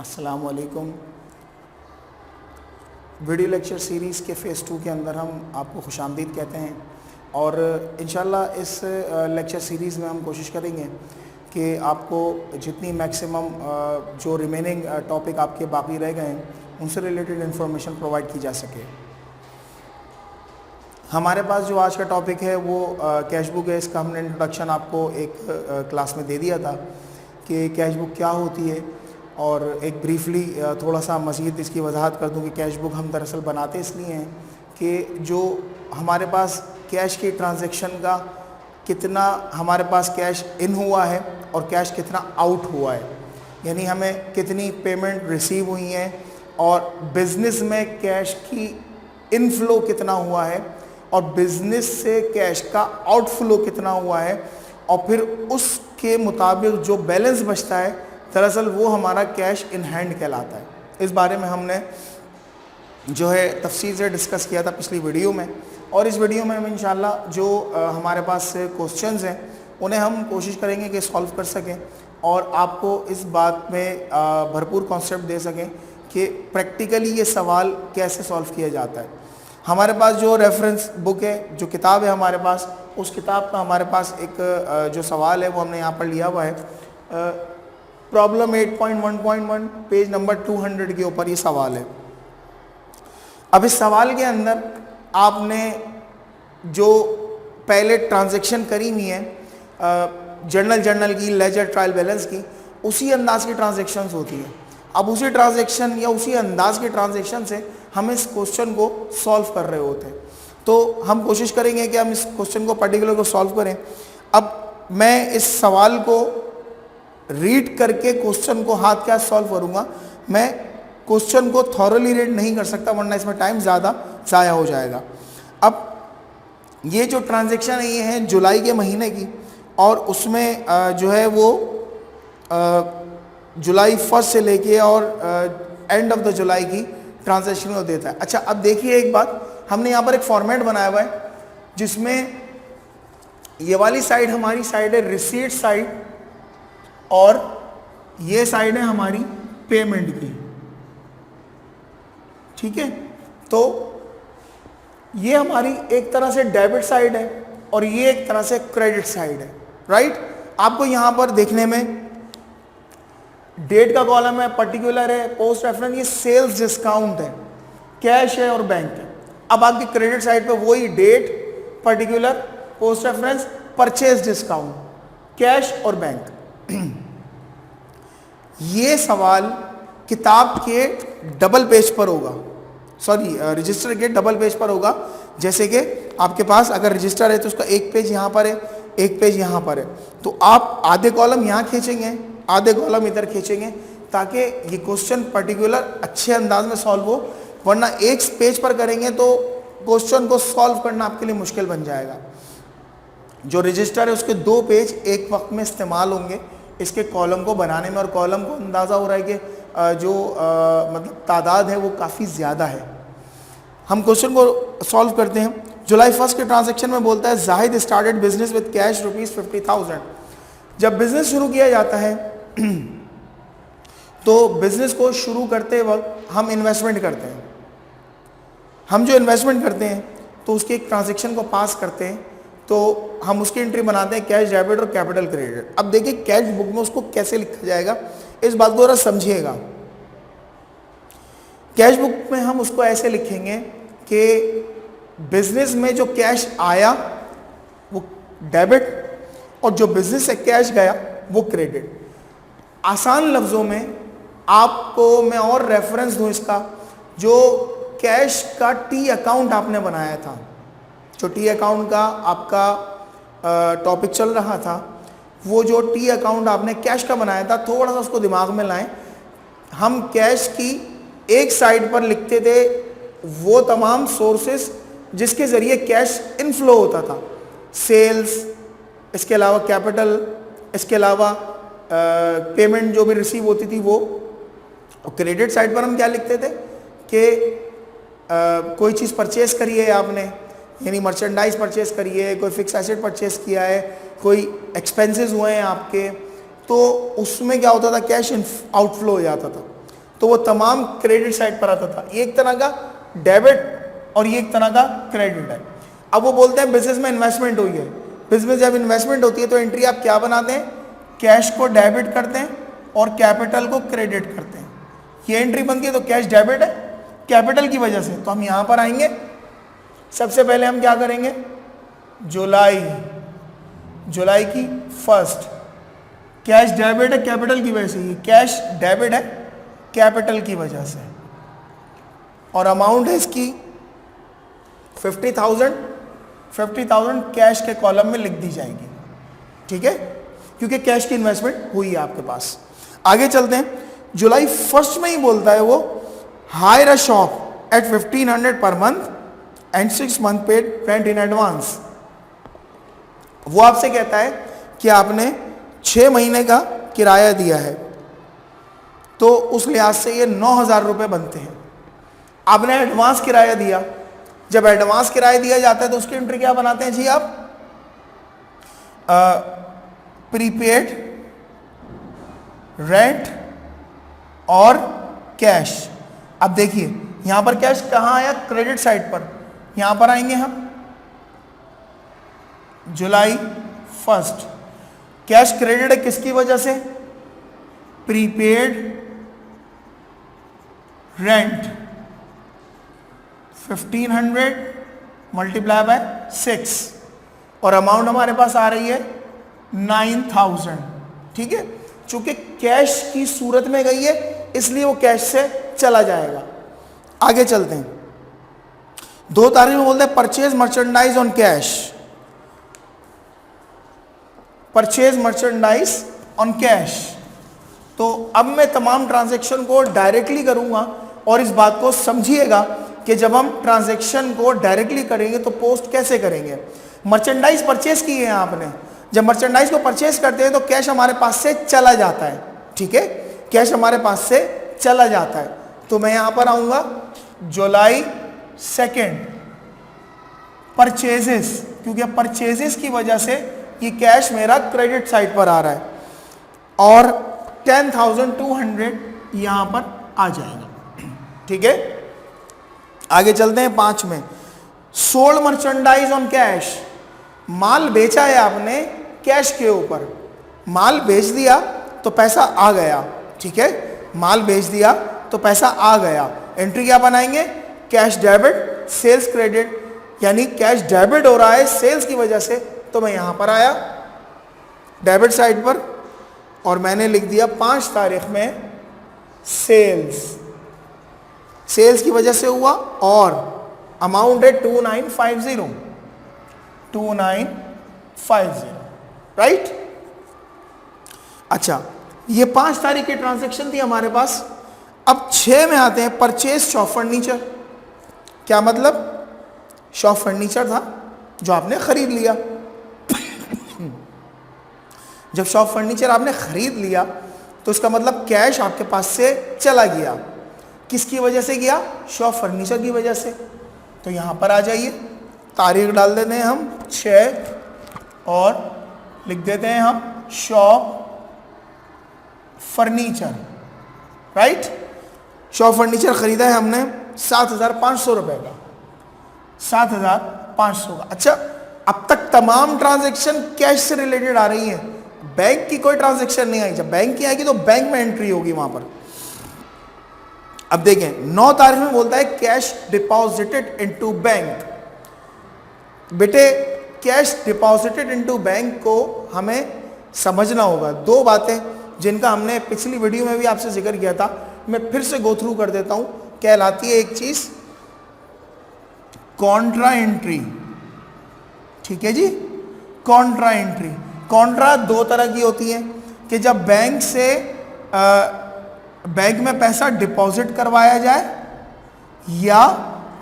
अस्सलाम वालेकुम। Video lecture series के फ़ेज़ 2 के अंदर हम आपको खुशामदीद कहते हैं और इंशाल्लाह इस लेक्चर सीरीज़ में हम कोशिश करेंगे कि आपको जितनी मैक्सिमम जो रिमेनिंग टॉपिक आपके बाकी रह गए हैं उनसे रिलेटेड इन्फॉर्मेशन प्रोवाइड की जा सके। हमारे पास जो आज का टॉपिक है वो कैश बुक है। इसका हमने इंट्रोडक्शन आपको एक क्लास में दे दिया था कि कैश बुक क्या होती है, और एक ब्रीफली थोड़ा सा मज़ीद इसकी वजाहत कर दूं कि कैश बुक हम दरअसल बनाते इसलिए हैं कि जो हमारे पास कैश की ट्रांजैक्शन का कितना हमारे पास कैश इन हुआ है और कैश कितना आउट हुआ है, यानी हमें कितनी पेमेंट रिसीव हुई है और बिज़नेस में कैश की इनफ्लो कितना हुआ है और बिज़नेस से कैश का आउटफ्लो कितना हुआ है, और फिर उसके मुताबिक जो बैलेंस बचता है दरअसल वो हमारा कैश इन हैंड कहलाता है। इस बारे में हमने जो है तफसील से डिस्कस किया था पिछली वीडियो में, और इस वीडियो में हम इंशाल्लाह जो हमारे पास क्वेश्चंस हैं उन्हें हम कोशिश करेंगे कि सॉल्व कर सकें और आपको इस बात में भरपूर कॉन्सेप्ट दे सकें कि प्रैक्टिकली ये सवाल कैसे सॉल्व किया जाता है। हमारे पास जो रेफरेंस बुक है, जो किताब है हमारे पास, उस किताब का हमारे पास एक जो सवाल है वो हमने यहाँ पर लिया हुआ है। प्रॉब्लम 8.1.1 पेज नंबर 200 के ऊपर ये सवाल है। अब इस सवाल के अंदर आपने जो पहले ट्रांजैक्शन करी हुई है जर्नल की, लेजर, ट्रायल बैलेंस की, उसी अंदाज की ट्रांजैक्शंस होती है। अब उसी ट्रांजैक्शन या उसी अंदाज के ट्रांजैक्शन से हम इस क्वेश्चन को सॉल्व कर रहे होते हैं, तो हम कोशिश करेंगे कि हम इस क्वेश्चन को पर्टिकुलर को सॉल्व करें। अब मैं इस सवाल को रीड करके क्वेश्चन को हाथ क्या सॉल्व करूंगा, मैं क्वेश्चन को थॉरली रीड नहीं कर सकता वरना इसमें टाइम ज़्यादा ज़ाया हो जाएगा। अब ये जो ट्रांजैक्शन है ये है जुलाई के महीने की, और उसमें जो है वो जुलाई 1 से लेके और एंड ऑफ द जुलाई की ट्रांजैक्शन को देता है। अच्छा, अब देखिए एक बात, हमने यहाँ पर एक फॉर्मेट बनाया हुआ है जिसमें ये वाली साइड हमारी साइड है रिसीट साइड और ये साइड है हमारी पेमेंट की, ठीक है। तो ये हमारी एक तरह से डेबिट साइड है और ये एक तरह से क्रेडिट साइड है, राइट। आपको यहां पर देखने में डेट का कॉलम है, पर्टिकुलर है, पोस्ट रेफरेंस, ये सेल्स डिस्काउंट है, कैश है और बैंक है। अब आपकी क्रेडिट साइड पे वही date, particular, post reference, purchase discount, cash और बैंक। ये सवाल किताब के डबल पेज पर होगा, सॉरी रजिस्टर के डबल पेज पर होगा। जैसे कि आपके पास अगर रजिस्टर है तो उसका एक पेज यहाँ पर है, एक पेज यहाँ पर है, तो आप आधे कॉलम यहाँ खींचेंगे, आधे कॉलम इधर खींचेंगे ताकि ये क्वेश्चन पर्टिकुलर अच्छे अंदाज में सॉल्व हो, वरना एक पेज पर करेंगे तो क्वेश्चन को सॉल्व करना आपके लिए मुश्किल बन जाएगा। जो रजिस्टर है उसके 2 पेज एक वक्त में इस्तेमाल होंगे इसके कॉलम को बनाने में, और कॉलम को अंदाज़ा हो रहा है कि जो मतलब तादाद है वो काफ़ी ज़्यादा है। हम क्वेश्चन को सॉल्व करते हैं। जुलाई 1 के ट्रांजैक्शन में बोलता है Zahid started business with cash ₹50,000। जब बिजनेस शुरू किया जाता है तो बिजनेस को शुरू करते वक्त हम इन्वेस्टमेंट करते हैं। हम जो इन्वेस्टमेंट करते हैं तो उसके एक ट्रांजैक्शन को पास करते हैं, तो हम उसकी एंट्री बनाते हैं कैश डेबिट और कैपिटल क्रेडिट। अब देखिए कैश बुक में उसको कैसे लिखा जाएगा, इस बात को जरा समझिएगा। कैश बुक में हम उसको ऐसे लिखेंगे कि बिजनेस में जो कैश आया वो डेबिट और जो बिजनेस से कैश गया वो क्रेडिट। आसान लफ्ज़ों में आपको मैं और रेफरेंस दूं इसका, जो कैश का टी अकाउंट आपने बनाया था, जो टी अकाउंट का आपका टॉपिक चल रहा था, वो जो टी अकाउंट आपने कैश का बनाया था, थोड़ा सा उसको दिमाग में लाएं। हम कैश की एक साइड पर लिखते थे वो तमाम सोर्सेस जिसके ज़रिए कैश इनफ्लो होता था, सेल्स, इसके अलावा कैपिटल, इसके अलावा पेमेंट जो भी रिसीव होती थी वो। और क्रेडिट साइड पर हम क्या लिखते थे कि कोई चीज़ परचेज़ करी है आपने, यानी मर्चेंडाइज परचेज़ करी है, कोई फिक्स एसेट परचेज़ किया है, कोई एक्सपेंसेस हुए हैं आपके, तो उसमें क्या होता था, कैश आउटफ्लो हो जाता था। तो वो तमाम क्रेडिट साइड पर आता था। ये एक तरह का डेबिट और ये एक तरह का क्रेडिट है। अब वो बोलते हैं बिजनेस में इन्वेस्टमेंट हुई है। बिजनेस जब इन्वेस्टमेंट होती है तो एंट्री आप क्या बनाते हैं, कैश को डेबिट करते हैं और कैपिटल को क्रेडिट करते हैं। ये एंट्री बनती है तो कैश डेबिट है कैपिटल की वजह से। तो हम यहां पर आएंगे, सबसे पहले हम क्या करेंगे, जुलाई की फर्स्ट, कैश डेबिट है कैपिटल की वजह से, ये कैश डेबिट है कैपिटल की वजह से, और अमाउंट है इसकी 50,000 कैश के कॉलम में लिख दी जाएगी। ठीक है, क्योंकि कैश की इन्वेस्टमेंट हुई है आपके पास। आगे चलते हैं, जुलाई फर्स्ट में ही बोलता है वो, हायर अ शॉप एट 1500 पर month and 6 month paid rent in advance. वो आपसे कहता है कि आपने 6 महीने का किराया दिया है, तो उस लिहाज से ये 9,000 रुपये बनते हैं। आपने एडवांस किराया दिया, जब एडवांस किराया दिया जाता है तो उसकी एंट्री क्या बनाते हैं जी आप, प्रीपेड रेंट और कैश। अब देखिए यहां पर कैश कहां आया, क्रेडिट साइड पर। यहां पर आएंगे हम, जुलाई फर्स्ट, कैश क्रेडिट है किसकी वजह से, प्रीपेड रेंट 1500 मल्टीप्लाई बाय 6 और अमाउंट हमारे पास आ रही है 9,000। ठीक है, चूंकि कैश की सूरत में गई है इसलिए वो कैश से चला जाएगा। आगे चलते हैं, 2 तारीख में बोलते हैं purchase merchandise on cash, purchase merchandise on cash. तो अब मैं तमाम ट्रांजैक्शन को डायरेक्टली करूंगा, और इस बात को समझिएगा कि जब हम ट्रांजैक्शन को डायरेक्टली करेंगे तो पोस्ट कैसे करेंगे। मर्चेंडाइज परचेज की है आपने, जब मर्चेंडाइज को परचेज करते हैं तो कैश हमारे पास से चला जाता है। ठीक है, कैश हमारे पास से चला जाता है। तो मैं यहां पर आऊंगा, जुलाई सेकेंड, परचेजेस, क्योंकि परचेजेस की वजह से ये कैश मेरा क्रेडिट साइड पर आ रहा है, और 10,200 यहां पर आ जाएगा। ठीक है, आगे चलते हैं 5 में, सोल्ड मर्चेंडाइज ऑन कैश, माल बेचा है आपने कैश के ऊपर, माल बेच दिया तो पैसा आ गया। ठीक है, माल बेच दिया तो पैसा आ गया। एंट्री क्या बनाएंगे, कैश डेबिट सेल्स क्रेडिट, यानी कैश डेबिट हो रहा है सेल्स की वजह से, तो मैं यहां पर आया डेबिट साइड पर और मैंने लिख दिया 5 तारीख में सेल्स, सेल्स की वजह से हुआ, और अमाउंट है 2950, राइट। अच्छा, ये 5 तारीख की ट्रांजैक्शन थी हमारे पास। अब 6 में आते हैं, परचेज शॉप फर्नीचर। क्या मतलब, शॉप फर्नीचर था जो आपने खरीद लिया। जब शॉप फर्नीचर आपने खरीद लिया तो उसका मतलब कैश आपके पास से चला गया। किसकी वजह से गया, शॉप फर्नीचर की वजह से। तो यहां पर आ जाइए, तारीख डाल देते हैं हम 6 और लिख देते हैं हम shop furniture, right. Shop furniture खरीदा है हमने 7,500 रुपए का, 7,500 का। अच्छा, अब तक तमाम ट्रांजैक्शन कैश से रिलेटेड आ रही है, बैंक की कोई ट्रांजैक्शन नहीं आई। जब बैंक की आएगी तो बैंक में एंट्री होगी वहां पर। अब देखें 9 तारीख में बोलता है कैश डिपॉजिटेड इनटू बैंक। बेटे कैश डिपॉजिटेड इनटू बैंक को हमें समझना होगा। 2 बातें जिनका हमने पिछली वीडियो में भी आपसे जिक्र किया था, मैं फिर से गो थ्रू कर देता हूं। कहलाती है एक चीज कॉन्ट्रा एंट्री। ठीक है जी, कॉन्ट्रा एंट्री। कॉन्ट्रा 2 तरह की होती है कि जब बैंक से बैंक में पैसा डिपॉजिट करवाया जाए या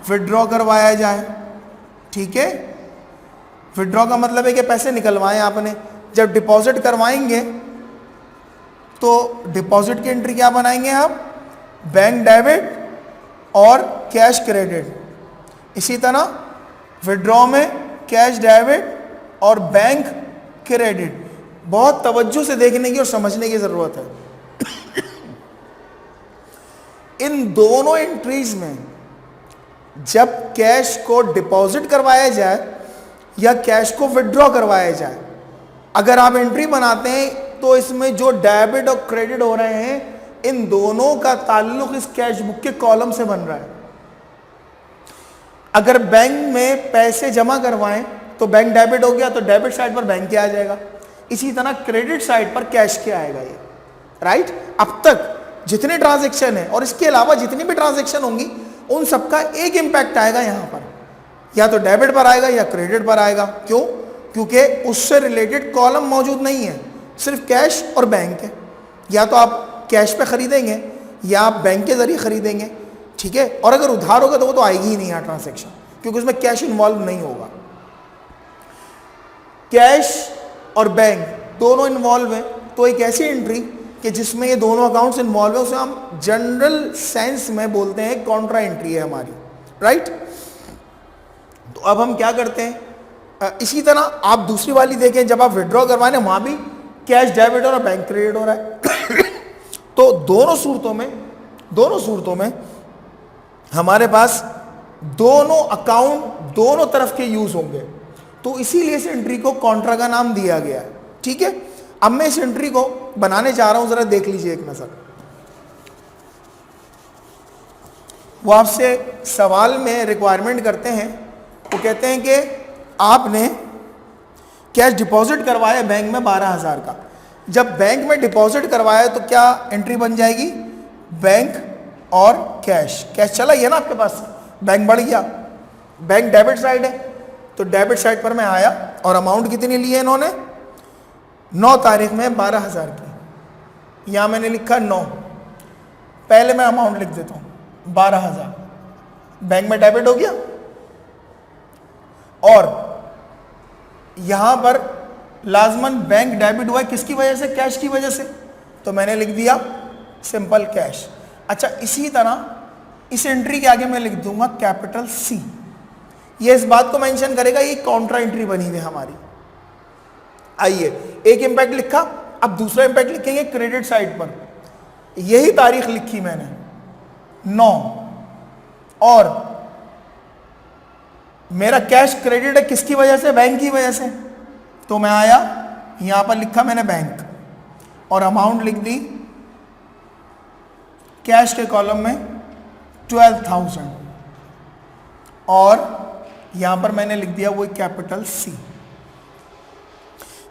विड्रॉ करवाया जाए। ठीक है, विड्रॉ का मतलब है कि पैसे निकलवाएं आपने। जब डिपॉजिट करवाएंगे तो डिपॉजिट की एंट्री क्या बनाएंगे आप, बैंक डेबिट और कैश क्रेडिट। इसी तरह विड्रॉ में कैश डेबिट और बैंक क्रेडिट। बहुत तवज्जो से देखने की और समझने की ज़रूरत है। इन दोनों एंट्रीज में जब कैश को डिपॉजिट करवाया जाए या कैश को विड्रॉ करवाया जाए, अगर आप एंट्री बनाते हैं तो इसमें जो डेबिट और क्रेडिट हो रहे हैं, इन दोनों का ताल्लुक इस कैश बुक के कॉलम से बन रहा है। अगर बैंक में पैसे जमा करवाएं तो बैंक डेबिट हो गया, तो डेबिट साइड पर बैंक के आ जाएगा। इसी तरह क्रेडिट साइड पर कैश के आएगा ये, राइट। अब तक जितने ट्रांजैक्शन है और इसके अलावा जितनी भी ट्रांजैक्शन होंगी, उन सबका एक इंपैक्ट आएगा यहां पर, या तो डेबिट पर आएगा या क्रेडिट पर आएगा। क्यों? क्योंकि उससे रिलेटेड कॉलम मौजूद नहीं है, सिर्फ कैश और बैंक है। या तो आप कैश पे खरीदेंगे या आप बैंक के जरिए खरीदेंगे, ठीक है। और अगर उधार होगा तो वो तो आएगी ही नहीं यहाँ ट्रांजैक्शन, क्योंकि उसमें कैश इन्वॉल्व नहीं होगा। कैश और बैंक दोनों इन्वॉल्व है, तो एक ऐसी एंट्री कि जिसमें ये दोनों अकाउंट्स इन्वॉल्व है, उसे हम जनरल सेंस में बोलते हैं कॉन्ट्रा एंट्री है हमारी, राइट। तो अब हम क्या करते हैं, इसी तरह आप दूसरी वाली देखें, जब आप विड्रॉ करवाने वहां भी कैश डेबिट और बैंक क्रेडिट हो रहा है। तो दोनों सूरतों में हमारे पास दोनों अकाउंट दोनों तरफ के यूज होंगे, तो इसीलिए इस एंट्री को कॉन्ट्रा का नाम दिया गया है, ठीक है। अब मैं इस एंट्री को बनाने जा रहा हूं, जरा देख लीजिए एक नजर। वो आपसे सवाल में रिक्वायरमेंट करते हैं, वो कहते हैं कि आपने कैश डिपॉजिट करवाया बैंक में 12,000 का। जब बैंक में डिपॉजिट करवाया तो क्या एंट्री बन जाएगी, बैंक और कैश। कैश चला गया ना आपके पास, बैंक बढ़ गया, बैंक डेबिट साइड है, तो डेबिट साइड पर मैं आया और अमाउंट कितनी ली है इन्होंने, 9 तारीख में 12,000 की। यहां मैंने लिखा 9, पहले मैं अमाउंट लिख देता हूं 12,000, बैंक में डेबिट हो गया। और यहां पर लाजमन बैंक डेबिट हुआ है, किसकी वजह से, कैश की वजह से, तो मैंने लिख दिया सिंपल कैश। अच्छा, इसी तरह इस एंट्री के आगे मैं लिख दूंगा कैपिटल सी। ये इस बात को मेंशन करेगा ये कॉन्ट्रा एंट्री बनी हुई हमारी। आइए, एक इंपैक्ट लिखा, अब दूसरा इंपैक्ट लिखेंगे क्रेडिट साइड पर। यही तारीख लिखी मैंने 9, और मेरा कैश क्रेडिट है किसकी वजह से, बैंक की वजह से, तो मैं आया यहां पर लिखा मैंने बैंक और अमाउंट लिख दी कैश के कॉलम में 12,000, और यहां पर मैंने लिख दिया वो कैपिटल सी।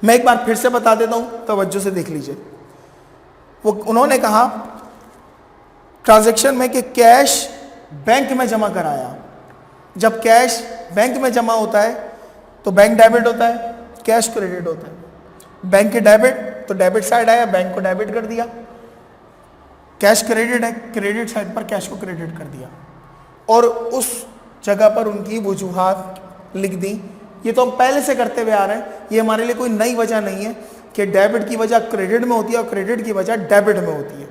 मैं एक बार फिर से बता देता हूं, तवज्जो से देख लीजिए। वो उन्होंने कहा ट्रांजैक्शन में कि कैश बैंक में जमा कराया। जब कैश बैंक में जमा होता है तो बैंक डेबिट होता है, कैश क्रेडिट होता है। बैंक के डेबिट तो डेबिट साइड आया, बैंक को डेबिट कर दिया। कैश क्रेडिट है, क्रेडिट साइड पर कैश को क्रेडिट कर दिया, और उस जगह पर उनकी वजूहात लिख दी। ये तो हम पहले से करते हुए आ रहे हैं, ये हमारे लिए कोई नई वजह नहीं है कि डेबिट की वजह क्रेडिट में होती है और क्रेडिट की वजह डेबिट में होती है।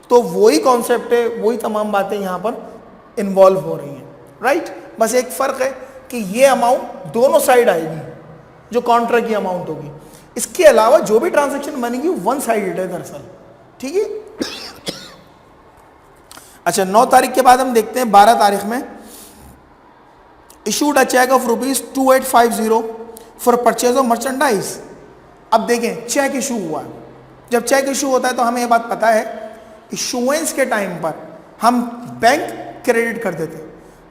तो वही कॉन्सेप्ट है, वही तमाम बातें यहाँ पर इन्वॉल्व हो रही हैं, राइट। बस एक फ़र्क है कि ये अमाउंट दोनों साइड आएगी, जो कॉन्ट्रा की अमाउंट होगी। इसके अलावा जो भी ट्रांजैक्शन बनेगी वन साइडेड है दरअसल, ठीक है। अच्छा, 9 तारीख के बाद हम देखते हैं 12 तारीख में issued a cheque of ₹2850 for purchase of merchandise. अब देखें, चेक इशू हुआ। जब चेक इशू होता है तो हमें यह बात पता है, इशुएंस के टाइम पर हम बैंक क्रेडिट कर देते,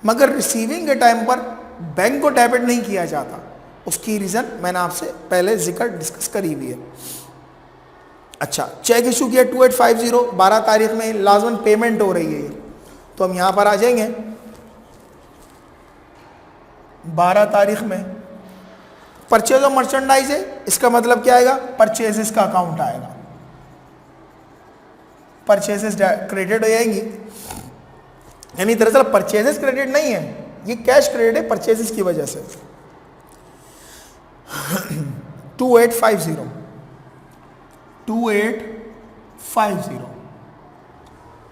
मगर रिसीविंग के टाइम पर बैंक को डेबिट नहीं किया जाता। उसकी रीज़न मैंने आपसे पहले जिक्र डिस्कस करी हुई है। अच्छा, चेक इशू किया 2850, 12 तारीख में लाजमन पेमेंट हो रही है, तो हम यहाँ पर आ जाएंगे 12 तारीख में परचेज ऑफ मर्चेंडाइज है। इसका मतलब क्या आएगा, परचेजेस का अकाउंट आएगा, परचेजेस क्रेडिट हो जाएंगी। यानी दरअसल परचेजेस क्रेडिट नहीं है, ये कैश क्रेडिट है परचेजेस की वजह से। 2850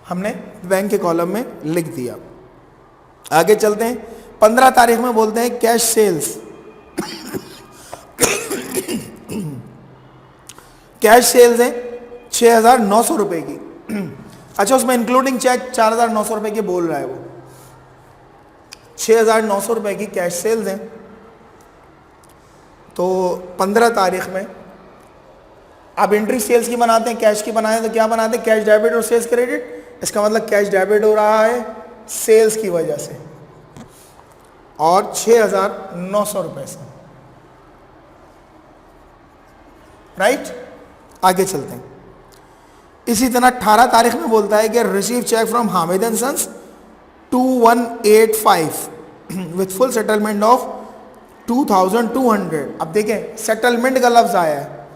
हमने बैंक के कॉलम में लिख दिया। आगे चलते हैं, 15 तारीख में बोलते हैं कैश सेल्स। कैश सेल्स है 6,900 रुपए की। अच्छा, उसमें इंक्लूडिंग चेक 4,900 रुपये की बोल रहा है वो, 6,900 रुपये की कैश सेल्स हैं। तो 15 तारीख में आप एंट्री सेल्स की बनाते हैं, कैश की बनाते हैं तो क्या बनाते हैं, कैश डेबिट और सेल्स क्रेडिट। इसका मतलब कैश डेबिट हो रहा है सेल्स की वजह से और 6,900 रुपये से, राइट। आगे चलते हैं। इसी तरह 18 तारीख में बोलता है कि receive cheque from Hamid and sons 2185 with full settlement of 2,200। अब देखें सेटलमेंट का लफ्ज़ आया है,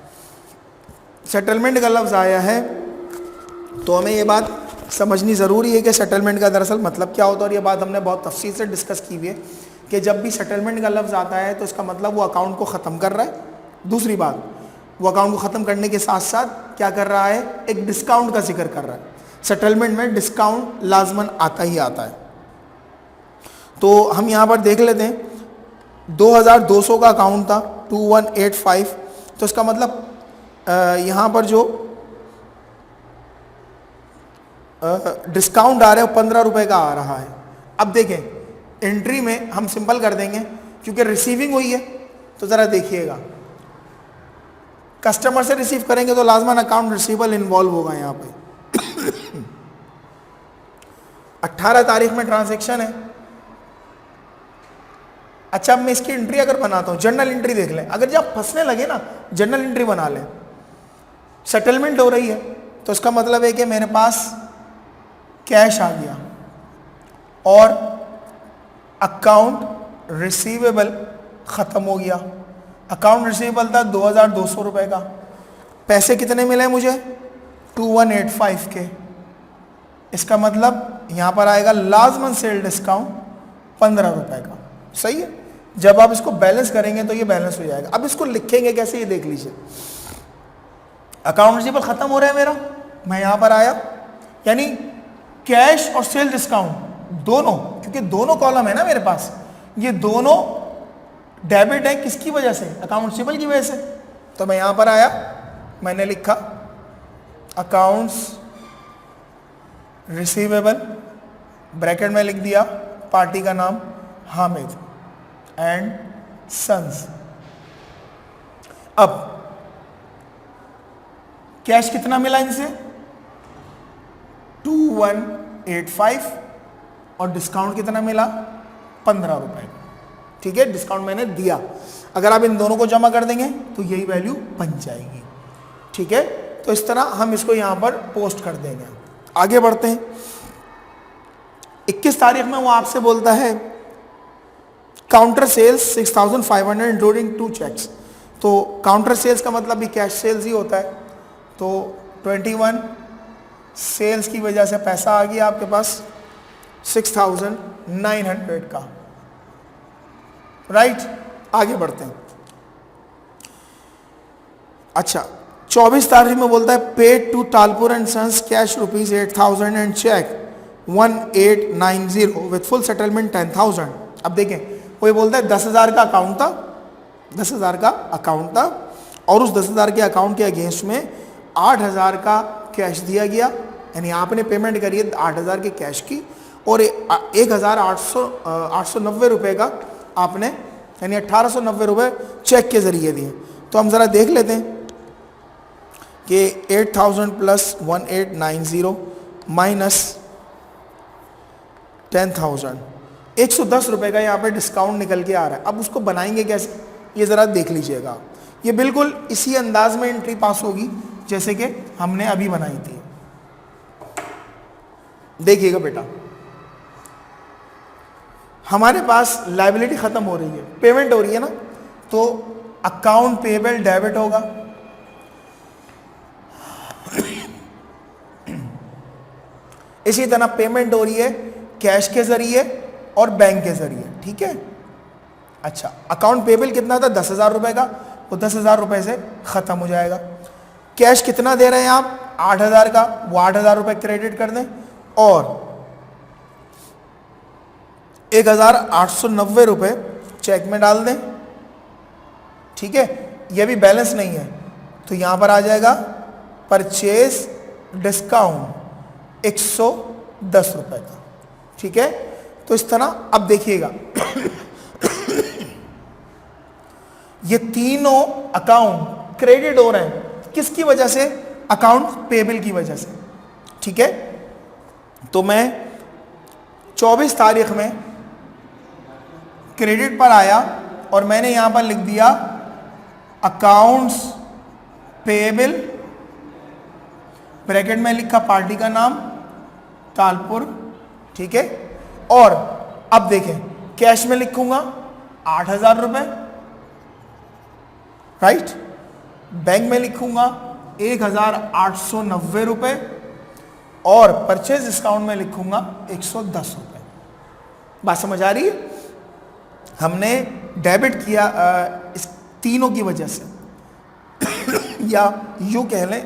सेटलमेंट का लफ्ज़ आया है तो हमें ये बात समझनी ज़रूरी है कि सेटलमेंट का दरअसल मतलब क्या होता है। और ये बात हमने बहुत तफसील से डिस्कस की हुई है कि जब भी सेटलमेंट का लफ्ज़ आता है तो इसका मतलब वो अकाउंट को ख़त्म कर रहा है। दूसरी बात, वो अकाउंट को ख़त्म करने के साथ साथ क्या कर रहा है, एक डिस्काउंट का जिक्र कर रहा है। सेटलमेंट में डिस्काउंट लाजमन आता ही आता है। तो हम यहाँ पर देख लेते हैं 2,200 का अकाउंट था 2185, तो इसका मतलब यहाँ पर जो डिस्काउंट आ रहा है वो 15 रुपये का आ रहा है। अब देखें एंट्री में हम सिंपल कर देंगे क्योंकि रिसीविंग हुई है, तो ज़रा देखिएगा कस्टमर से रिसीव करेंगे तो लाजमन अकाउंट रिसीवेबल इन्वॉल्व होगा यहाँ पे। 18 तारीख में ट्रांजैक्शन है। अच्छा, अब मैं इसकी एंट्री अगर बनाता हूँ, जर्नल एंट्री देख लें, अगर जब फंसने लगे ना जर्नल एंट्री बना लें। सेटलमेंट हो रही है तो इसका मतलब है कि मेरे पास कैश आ गया और अकाउंट रिसीवेबल ख़त्म हो गया। अकाउंट रिसीवेबल था 2,200 रुपये का, पैसे कितने मिले मुझे 2185 के। इसका मतलब यहाँ पर आएगा लाजमन सेल डिस्काउंट 15 रुपये का, सही है। जब आप इसको बैलेंस करेंगे तो ये बैलेंस हो जाएगा। अब इसको लिखेंगे कैसे, ये देख लीजिए। अकाउंट रिसीवेबल ख़त्म हो रहा है मेरा, मैं यहाँ पर आया, यानी कैश और सेल डिस्काउंट दोनों, क्योंकि दोनों कॉलम है ना मेरे पास, ये दोनों डेबिट है किसकी वजह से, अकाउंट रिसीवेबल की वजह से। तो मैं यहाँ पर आया, मैंने लिखा अकाउंट्स रिसीवेबल, ब्रैकेट में लिख दिया पार्टी का नाम हामिद एंड सन्स। अब कैश कितना मिला इनसे 2185 और डिस्काउंट कितना मिला 15 रुपए। ठीक है, डिस्काउंट मैंने दिया। अगर आप इन दोनों को जमा कर देंगे तो यही वैल्यू बन जाएगी। ठीक है, तो इस तरह हम इसको यहां पर पोस्ट कर देंगे। आगे बढ़ते हैं। 21 तारीख में वो आपसे बोलता है काउंटर सेल्स 6,500 इंक्लूडिंग 2 चेक्स। तो काउंटर सेल्स का मतलब भी कैश सेल्स ही होता है। तो 21 सेल्स की वजह से पैसा आ गया आपके पास 6,900 का, राइट। आगे बढ़ते हैं। अच्छा, 24 तारीख में बोलता है paid to Talpur and sons cash ₹8,000 and cheque 1890 with full settlement 10,000। अब देखें, वो ये बोलता है 10,000 का अकाउंट था, 10,000 का अकाउंट था और उस 10,000 के अकाउंट के अगेंस्ट में 8,000 का कैश दिया गया, यानी आपने पेमेंट करी है 8,000 के कैश की और 1,890 रुपये का आपने, यानी 1,890 रुपये चेक के ज़रिए दिए। तो हम ज़रा देख लेते हैं कि 8,000 प्लस 1890 माइनस 10,000, 110 रुपये का यहाँ पे डिस्काउंट निकल के आ रहा है। अब उसको बनाएंगे कैसे, ये ज़रा देख लीजिएगा। ये बिल्कुल इसी अंदाज में एंट्री पास होगी जैसे कि हमने अभी बनाई थी। देखिएगा बेटा, हमारे पास लायबिलिटी ख़त्म हो रही है, पेमेंट हो रही है ना, तो अकाउंट पेएबल डेबिट होगा, इसी तरह पेमेंट हो रही है कैश के ज़रिए और बैंक के ज़रिए। ठीक है। अच्छा, अकाउंट पेएबल कितना था 10,000 रुपये का, वो 10,000 रुपये से ख़त्म हो जाएगा। कैश कितना दे रहे हैं आप 8,000 का, वो 8,000 रुपये क्रेडिट कर दें और 1,890 रुपये चेक में डाल दें। ठीक है, ये भी बैलेंस नहीं है तो यहाँ पर आ जाएगा परचेज डिस्काउंट 110 रुपए का। ठीक है, तो इस तरह अब देखिएगा ये तीनों अकाउंट क्रेडिट हो रहे हैं, किसकी वजह से? अकाउंट पेबल की वजह से। ठीक है, तो मैं 24 तारीख में क्रेडिट पर आया और मैंने यहां पर लिख दिया अकाउंट्स पेबल, ब्रैकेट में लिखा पार्टी का नाम तालपुर। ठीक है, और अब देखें कैश में लिखूंगा 8,000 रुपए, राइट। बैंक में लिखूंगा 1,890 रुपए और परचेज डिस्काउंट में लिखूंगा 110 रुपए। बात समझ आ रही है? हमने डेबिट किया इस तीनों की वजह से या यूं कह लें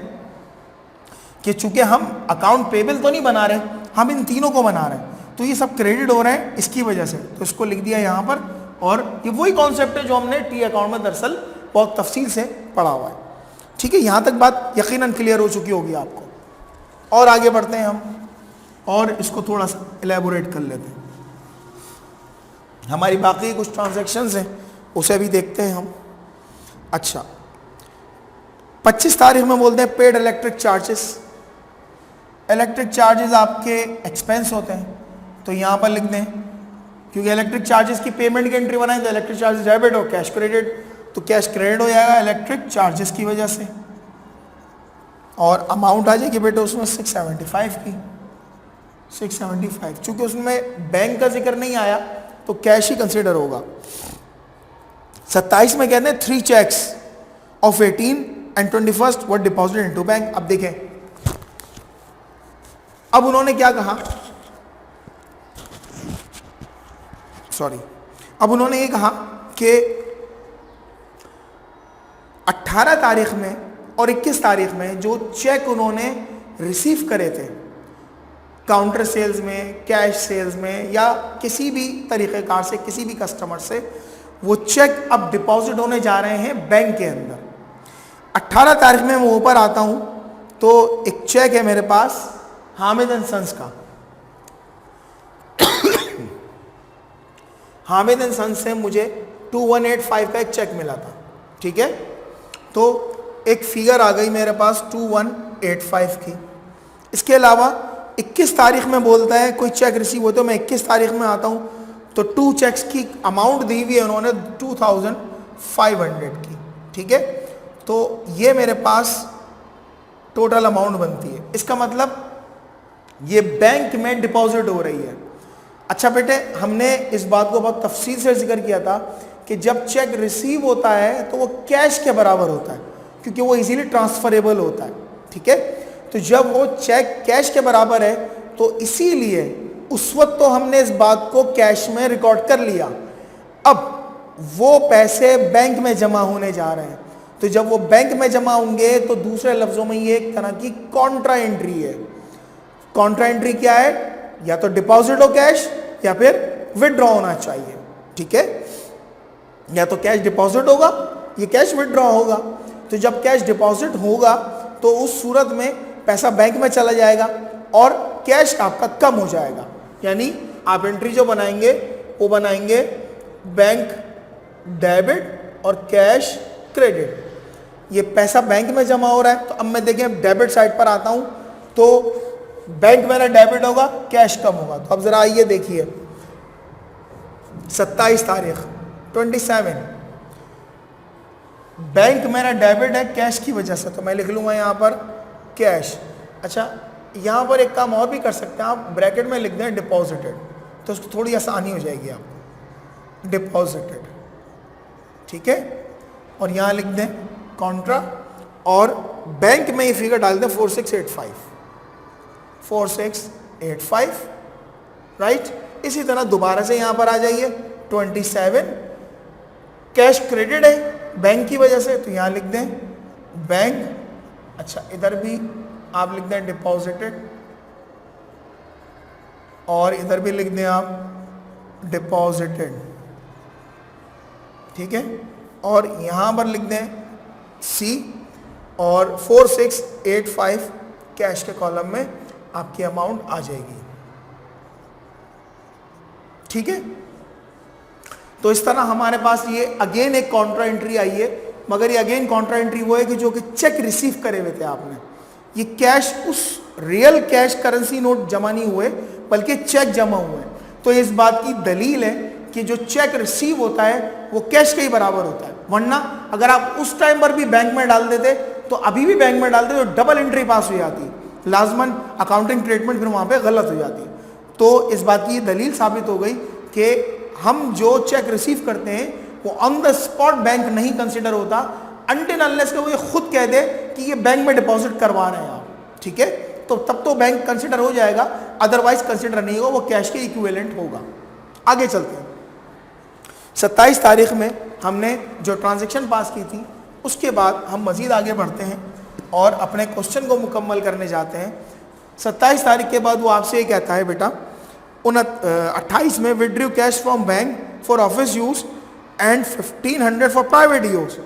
कि चूंकि हम अकाउंट पेबल तो नहीं बना रहे, हम इन तीनों को बना रहे हैं, तो ये सब क्रेडिट हो रहे हैं इसकी वजह से, तो इसको लिख दिया यहां पर। और ये वही कॉन्सेप्ट है जो हमने टी अकाउंट में दरअसल बहुत तफसील से पढ़ा हुआ है। ठीक है, यहां तक बात यकीनन क्लियर हो चुकी होगी आपको। और आगे बढ़ते हैं हम और इसको थोड़ा सा एलेबोरेट कर लेते हैं। हमारी बाकी कुछ ट्रांजैक्शंस हैं उसे भी देखते हैं हम। अच्छा, 25 तारीख में बोलते हैं paid electric charges. Electric charges आपके एक्सपेंस होते हैं, तो यहां पर लिख दें, क्योंकि इलेक्ट्रिक चार्जेस की पेमेंट की एंट्री बनाए तो इलेक्ट्रिक चार्जेस डेबिट हो, कैश क्रेडिट, तो कैश क्रेडिट हो जाएगा इलेक्ट्रिक चार्जेस की वजह से। और अमाउंट आ जाएगी बेटे उसमें 675 की, 675। चूंकि उसमें बैंक का जिक्र नहीं आया तो कैश ही कंसिडर होगा। 27 में कहते हैं 3 cheques of 18 and 21 were deposited into bank. अब देखें, अब उन्होंने क्या कहा, सॉरी, अब उन्होंने ये कहा कि 18 तारीख में और 21 तारीख में जो चेक उन्होंने रिसीव करे थे काउंटर सेल्स में, कैश सेल्स में या किसी भी तरीक़ेकार से किसी भी कस्टमर से, वो चेक अब डिपॉजिट होने जा रहे हैं बैंक के अंदर। 18 तारीख में मैं ऊपर आता हूं तो एक चेक है मेरे पास हामिद एंड सन्स का। हामिद एंड सन्स से मुझे 2185 का एक चेक मिला था। ठीक है, तो एक फिगर आ गई मेरे पास 2185 की। इसके अलावा 21 तारीख में बोलता है कोई चेक रिसीव होता है, मैं 21 तारीख में आता हूं तो 2 चेक्स की अमाउंट दी हुई है उन्होंने 2500 की। ठीक है, तो ये मेरे पास टोटल अमाउंट बनती है। इसका मतलब ये बैंक में डिपॉजिट हो रही है। अच्छा बेटे, हमने इस बात को बहुत तफसील से जिक्र किया था कि जब चेक रिसीव होता है तो वो कैश के बराबर होता है, क्योंकि वो इजीली ट्रांसफरेबल होता है। ठीक है, तो जब वो चेक कैश के बराबर है तो इसीलिए उस वक्त तो हमने इस बात को कैश में रिकॉर्ड कर लिया। अब वो पैसे बैंक में जमा होने जा रहे हैं, तो जब वो बैंक में जमा होंगे तो दूसरे लफ्जों में ये एक तरह की कॉन्ट्रा एंट्री है। कॉन्ट्रा एंट्री क्या है? या तो डिपॉजिट हो कैश या फिर विड्रॉ होना चाहिए। ठीक है, या तो कैश डिपॉजिट होगा ये कैश विड्रॉ होगा। तो जब कैश डिपॉजिट होगा तो उस सूरत में पैसा बैंक में चला जाएगा और कैश आपका कम हो जाएगा। यानी आप एंट्री जो बनाएंगे वो बनाएंगे बैंक डेबिट और कैश क्रेडिट। ये पैसा बैंक में जमा हो रहा है, तो अब मैं देखें डेबिट साइड पर आता हूं तो बैंक मेरा डेबिट होगा, कैश कम होगा। तो अब जरा आइए देखिए, 27 तारीख 27 बैंक मेरा डेबिट है कैश की वजह से, तो मैं लिख लूंगा यहां पर कैश। अच्छा, यहां पर एक काम और भी कर सकते हैं आप, ब्रैकेट में लिख दें डिपॉजिटेड, तो उसको थोड़ी आसानी हो जाएगी आपको, डिपॉजिटेड। ठीक है, और यहां लिख दें कॉन्ट्रा और बैंक में ये फिगर डाल दें 4685 राइट। इसी तरह दोबारा से यहां पर आ जाइए 27 कैश क्रेडिट है बैंक की वजह से, तो यहां लिख दें बैंक। अच्छा, इधर भी आप लिख दें डिपॉजिटेड और इधर भी लिख दें आप डिपॉजिटेड। ठीक है, और यहां पर लिख दें सी और 4685 कैश के कॉलम में आपकी अमाउंट आ जाएगी। ठीक है, तो इस तरह हमारे पास ये अगेन एक कॉन्ट्रा एंट्री आई है, मगर ये अगेन कॉन्ट्रा एंट्री वो है कि जो कि चेक रिसीव करे हुए थे आपने, ये कैश उस रियल कैश करेंसी नोट जमा नहीं हुए बल्कि चेक जमा हुए। तो इस बात की दलील है कि जो चेक रिसीव होता है वो कैश के ही बराबर होता है, वरना अगर आप उस टाइम पर भी बैंक में डाल देते तो अभी भी बैंक में डालते तो डबल एंट्री पास हो जाती, लाजमन अकाउंटिंग ट्रीटमेंट फिर वहां पे गलत हो जाती। तो इस बात की दलील साबित हो गई कि हम जो चेक रिसीव करते हैं वो ऑन द स्पॉट बैंक नहीं कंसिडर होता अनटिल अनलेस के वो ये खुद कह दे कि ये बैंक में डिपॉजिट करवा रहे हैं आप। ठीक है, तो तब तो बैंक कंसिडर हो जाएगा, अदरवाइज कंसिडर नहीं होगा, वो कैश के इक्विवेलेंट होगा। आगे चलते हैं। 27 तारीख में हमने जो ट्रांजैक्शन पास की थी उसके बाद हम मज़ीद आगे बढ़ते हैं और अपने क्वेश्चन को मुकम्मल करने जाते हैं। 27 तारीख के बाद वो आपसे ये कहता है बेटा 28 में withdrew cash from bank for office use and 1500 for private use.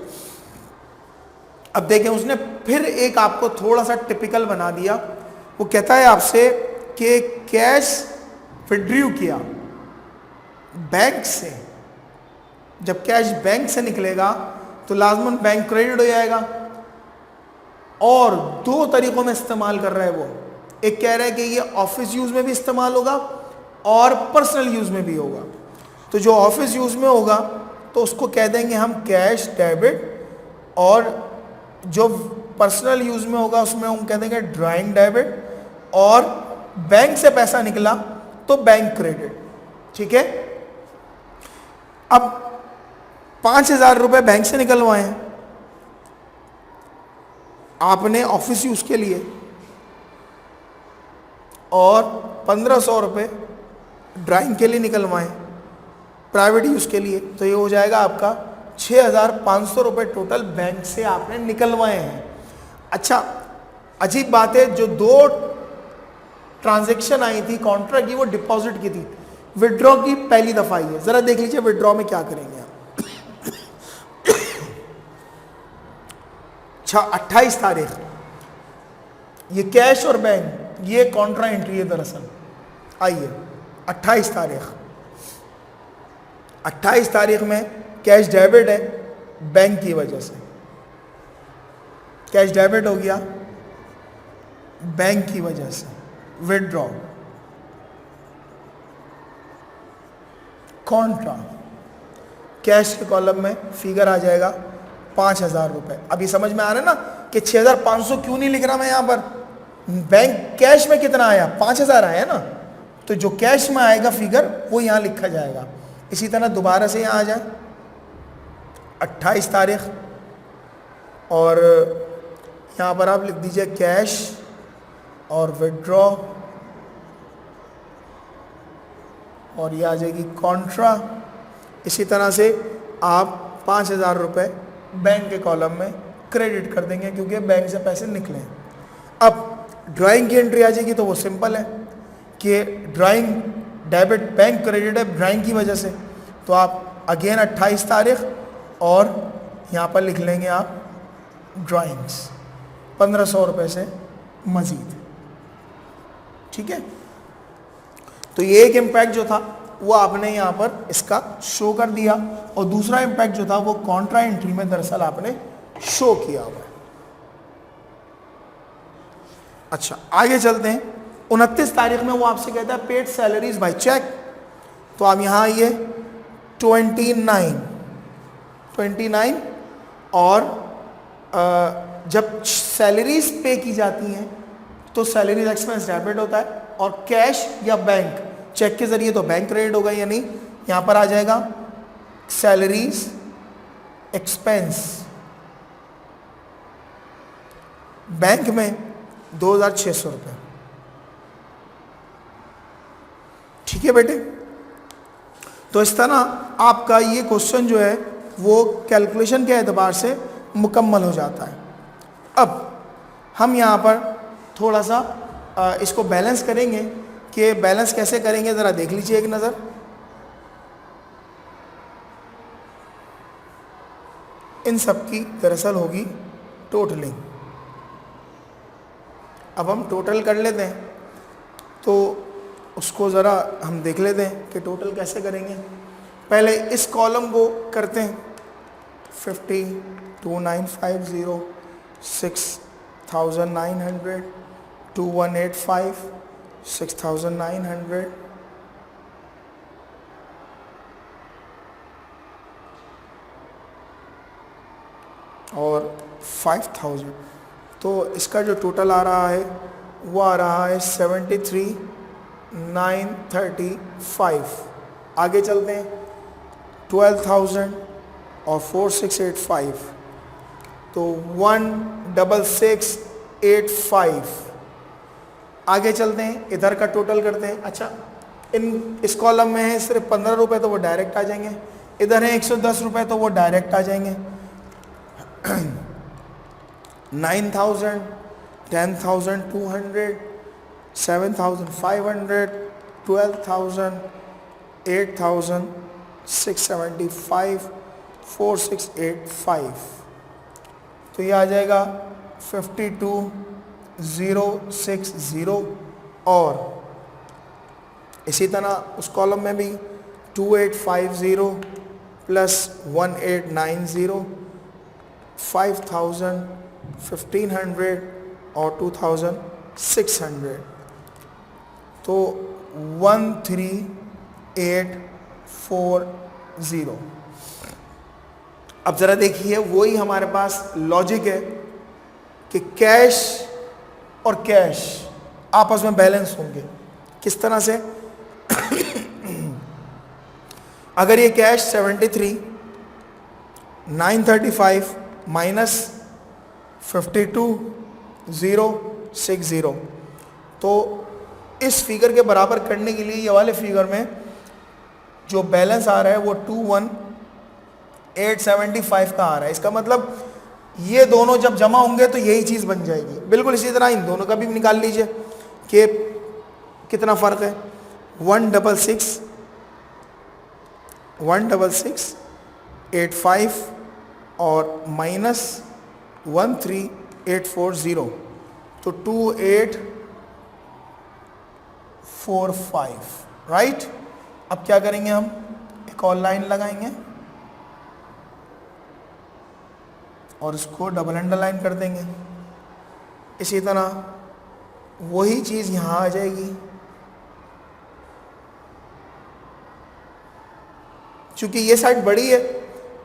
अब देखें उसने फिर एक आपको थोड़ा सा टिपिकल बना दिया। वो कहता है आपसे कि कैश विड्रू किया बैंक से, जब कैश बैंक से निकलेगा तो लाजमन बैंक क्रेडिट हो जाएगा, और दो तरीकों में इस्तेमाल कर रहा है वो। एक कह रहा है कि ये ऑफिस यूज में भी इस्तेमाल होगा और पर्सनल यूज में भी होगा। तो जो ऑफिस यूज में होगा तो उसको कह देंगे हम कैश डेबिट, और जो पर्सनल यूज में होगा उसमें हम कह देंगे ड्राइंग डेबिट, और बैंक से पैसा निकला तो बैंक क्रेडिट। ठीक है, अब 5,000 रुपये बैंक से निकलवाए हैं आपने ऑफिस यूज के लिए, और 1,500 रुपये ड्राइंग के लिए निकलवाएं प्राइवेट यूज के लिए, तो ये हो जाएगा आपका 6,500 रुपये टोटल बैंक से आपने निकलवाए हैं। अच्छा, अजीब बात है, जो दो ट्रांजैक्शन आई थी कॉन्ट्रा की वो डिपॉजिट की थी, विड्रॉ की पहली दफा आई है। जरा देख लीजिए विड्रॉ में क्या करेंगे आप। अच्छा, 28 तारीख ये कैश और बैंक ये कॉन्ट्रा एंट्री है दरअसल। आइए 28 तारीख में कैश डेबिट है बैंक की वजह से, कैश डेबिट हो गया बैंक की वजह से, विड्रॉ कॉन्ट्रा, कैश के कॉलम में फिगर आ जाएगा 5,000 रुपये। अभी समझ में आ रहा है ना कि 6,500 क्यों नहीं लिख रहा मैं यहाँ पर, बैंक कैश में कितना आया 5,000 आया ना, तो जो कैश में आएगा फिगर वो यहाँ लिखा जाएगा। इसी तरह दोबारा से यहाँ आ जाए 28 तारीख, और यहाँ पर आप लिख दीजिए कैश और विड्रॉ, और ये आ जाएगी कॉन्ट्रा। इसी तरह से आप 5,000 रुपये बैंक के कॉलम में क्रेडिट कर देंगे क्योंकि बैंक से पैसे निकले हैं। अब ड्राइंग की एंट्री आ जाएगी तो वो सिंपल है कि ड्राइंग डेबिट बैंक क्रेडिट है ड्राइंग की वजह से, तो आप अगेन 28 तारीख और यहाँ पर लिख लेंगे आप ड्राइंग्स 1,500 रुपये से मज़ीद। ठीक है, तो ये एक इम्पैक्ट जो था वो आपने यहाँ पर इसका शो कर दिया, और दूसरा इम्पैक्ट जो था वो कॉन्ट्रा एंट्री में दरअसल आपने शो किया हुआ है। अच्छा, आगे चलते हैं। 29 तारीख में वो आपसे कहता है पेड सैलरीज बाय चेक, तो आप यहाँ आइए 29 और जब सैलरीज पे की जाती हैं तो सैलरीज एक्सपेंस डेबिट होता है, और कैश या बैंक चेक के जरिए तो बैंक क्रेडिट होगा, यानी यहाँ पर आ जाएगा सैलरीज एक्सपेंस बैंक में 2,600 रुपये। ठीक है बेटे, तो इस तरह आपका ये क्वेश्चन जो है वो कैलकुलेशन के एतबार से मुकम्मल हो जाता है। अब हम यहाँ पर थोड़ा सा इसको बैलेंस करेंगे कि बैलेंस कैसे करेंगे, ज़रा देख लीजिए एक नज़र। इन सब की दरअसल होगी टोटलिंग। अब हम टोटल कर लेते हैं। तो उसको ज़रा हम देख लेते हैं कि टोटल कैसे करेंगे। पहले इस कॉलम को करते हैं 50, 2950, 6900, 2185, 6900, और 5000। तो इसका जो टोटल आ रहा है वो आ रहा है 73,935। आगे चलते हैं 12,000 और 4685, तो 16685। आगे चलते हैं, इधर का टोटल करते हैं। अच्छा, इस कॉलम में है सिर्फ 15 रुपये, तो वो डायरेक्ट आ जाएंगे। इधर है 110 रुपये, तो वो डायरेक्ट आ जाएंगे। 9,000, 10,200, 7,500, 12,000, 8,000, 675, 4685। तो ये आ जाएगा 52,060। और इसी तरह उस कॉलम में भी 2850 प्लस 1890, 5,000, 1,500 और 2,600, तो 13,840। अब ज़रा देखिए, वही हमारे पास लॉजिक है कि कैश और कैश आपस में बैलेंस होंगे। किस तरह से? अगर ये कैश 73,935 माइनस 52,060, तो इस फिगर के बराबर करने के लिए ये वाले फिगर में जो बैलेंस आ रहा है वो 21,875 का आ रहा है। इसका मतलब ये दोनों जब जमा होंगे तो यही चीज़ बन जाएगी। बिल्कुल इसी तरह इन दोनों का भी निकाल लीजिए कि कितना फ़र्क है। 16685 और माइनस 13,840, तो 2845, राइट। अब क्या करेंगे, हम एक और लाइन लगाएंगे और इसको डबल अंडरलाइन कर देंगे। इसी तरह वही चीज़ यहाँ आ जाएगी। चूंकि ये साइड बड़ी है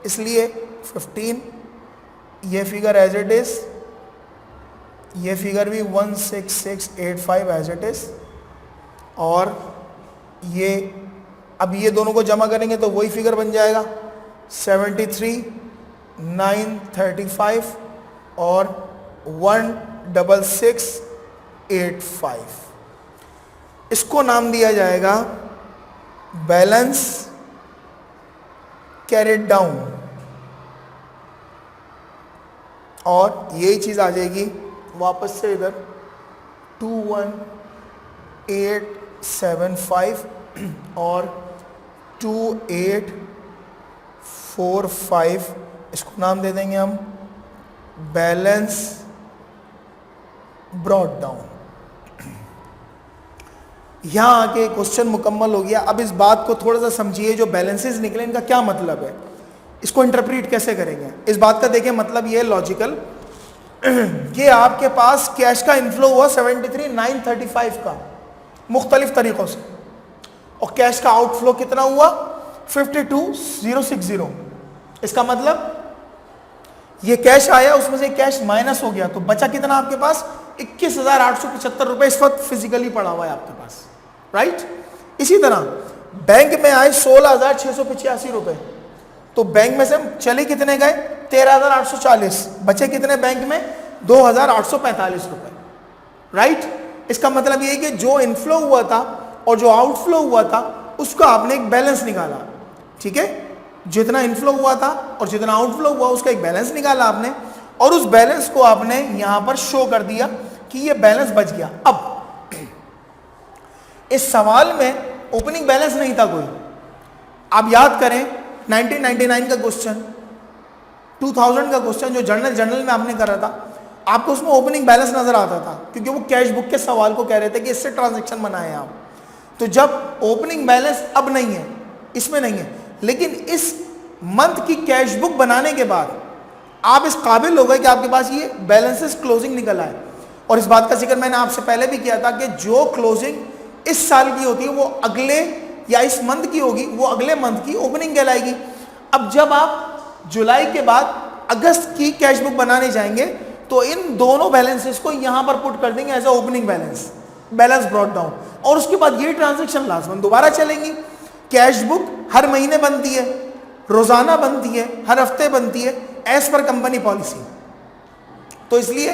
इसलिए 15, ये फिगर एज इट इज़, ये फिगर भी 16685 एज इट इज़, और ये अब ये दोनों को जमा करेंगे तो वही फिगर बन जाएगा 73,935 और 16685। इसको नाम दिया जाएगा बैलेंस कैरिड डाउन, और यही चीज़ आ जाएगी वापस से इधर 21,875 और 2845। इसको नाम दे देंगे हम बैलेंस ब्रॉट डाउन। यहाँ आके क्वेश्चन मुकम्मल हो गया। अब इस बात को थोड़ा सा समझिए, जो बैलेंसेस निकले इनका क्या मतलब है, इसको इंटरप्रीट कैसे करेंगे। इस बात का देखिए मतलब ये है लॉजिकल कि आपके पास कैश का इनफ्लो हुआ 73,935 का मुख्तलिफ तरीक़ों से, और कैश का आउटफ्लो कितना हुआ 52,060। इसका मतलब ये कैश आया, उसमें से कैश माइनस हो गया, तो बचा कितना आपके पास 21,875 रुपये इस वक्त फिजिकली पड़ा हुआ है आपके पास, राइट। इसी तरह बैंक में आए 16,685 रुपये, तो बैंक में से चले कितने गए 13,840, बचे कितने बैंक में 2,845 रुपये, राइट। इसका मतलब ये है कि जो इनफ्लो हुआ था और जो आउटफ्लो हुआ था उसका आपने एक बैलेंस निकाला, ठीक है। जितना इनफ्लो हुआ था और जितना आउटफ्लो हुआ उसका एक बैलेंस निकाला आपने, और उस बैलेंस को आपने यहां पर शो कर दिया कि ये बैलेंस बच गया। अब इस सवाल में ओपनिंग बैलेंस नहीं था कोई। आप याद करें 1999 का क्वेश्चन, 2000 का क्वेश्चन जो जनरल में आपने करा था, आपको उसमें ओपनिंग बैलेंस नजर आता था, क्योंकि वो कैश बुक के सवाल को कह रहे थे कि इससे ट्रांजैक्शन बनाए आप। तो जब ओपनिंग बैलेंस अब नहीं है, इसमें नहीं है, लेकिन इस मंथ की कैश बुक बनाने के बाद आप इस काबिल हो गए कि आपके पास ये बैलेंसेस क्लोजिंग निकल आए। और इस बात का जिक्र मैंने आपसे पहले भी किया था कि जो क्लोजिंग इस साल की होती है वो अगले या इस मंथ की होगी, वो अगले मंथ की ओपनिंग कहलाएगी। अब जब आप जुलाई के बाद अगस्त की कैश बुक बनाने जाएंगे तो इन दोनों बैलेंसेस को यहां पर पुट कर देंगे as a opening balance, balance brought down, और उसके बाद ये ट्रांजैक्शन लाजमन दोबारा चलेंगी। कैश बुक हर महीने बनती है, रोजाना बनती है, हर हफ्ते बनती है, एज पर कंपनी पॉलिसी। तो इसलिए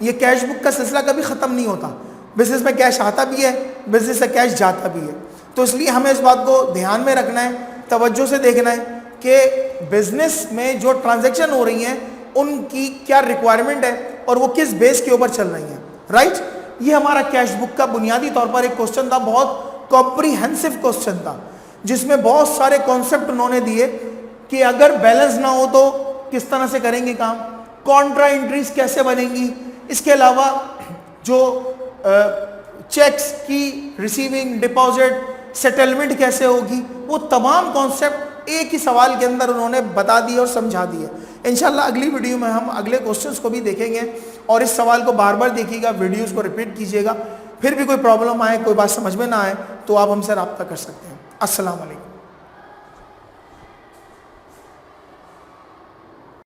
ये कैश बुक का सिलसिला कभी खत्म नहीं होता। बिजनेस में कैश आता भी है, बिजनेस से कैश जाता भी है। तो इसलिए हमें इस बात को ध्यान में रखना है, तवज्जो से देखना है कि बिजनेस में जो ट्रांजैक्शन हो रही हैं उनकी क्या रिक्वायरमेंट है और वो किस बेस के ऊपर चल रही हैं। राइट, ये हमारा कैश बुक का बुनियादी तौर पर एक क्वेश्चन था, बहुत कॉम्प्रिहेंसिव क्वेश्चन था, जिसमें बहुत सारे कॉन्सेप्ट उन्होंने दिए कि अगर बैलेंस ना हो तो किस तरह से करेंगे काम, कॉन्ट्रा एंट्रीज कैसे बनेंगी, इसके अलावा जो चेक्स की रिसीविंग, डिपॉजिट, सेटलमेंट कैसे होगी, वो तमाम कॉन्सेप्ट एक ही सवाल के अंदर उन्होंने बता दिए और समझा दिए। इंशाल्लाह अगली वीडियो में हम अगले क्वेश्चंस को भी देखेंगे और इस सवाल को बार बार देखिएगा, वीडियोस को रिपीट कीजिएगा। फिर भी कोई प्रॉब्लम आए, कोई बात समझ में ना आए तो आप हमसे रब्ता कर सकते हैं। अस्सलाम वालेकुम।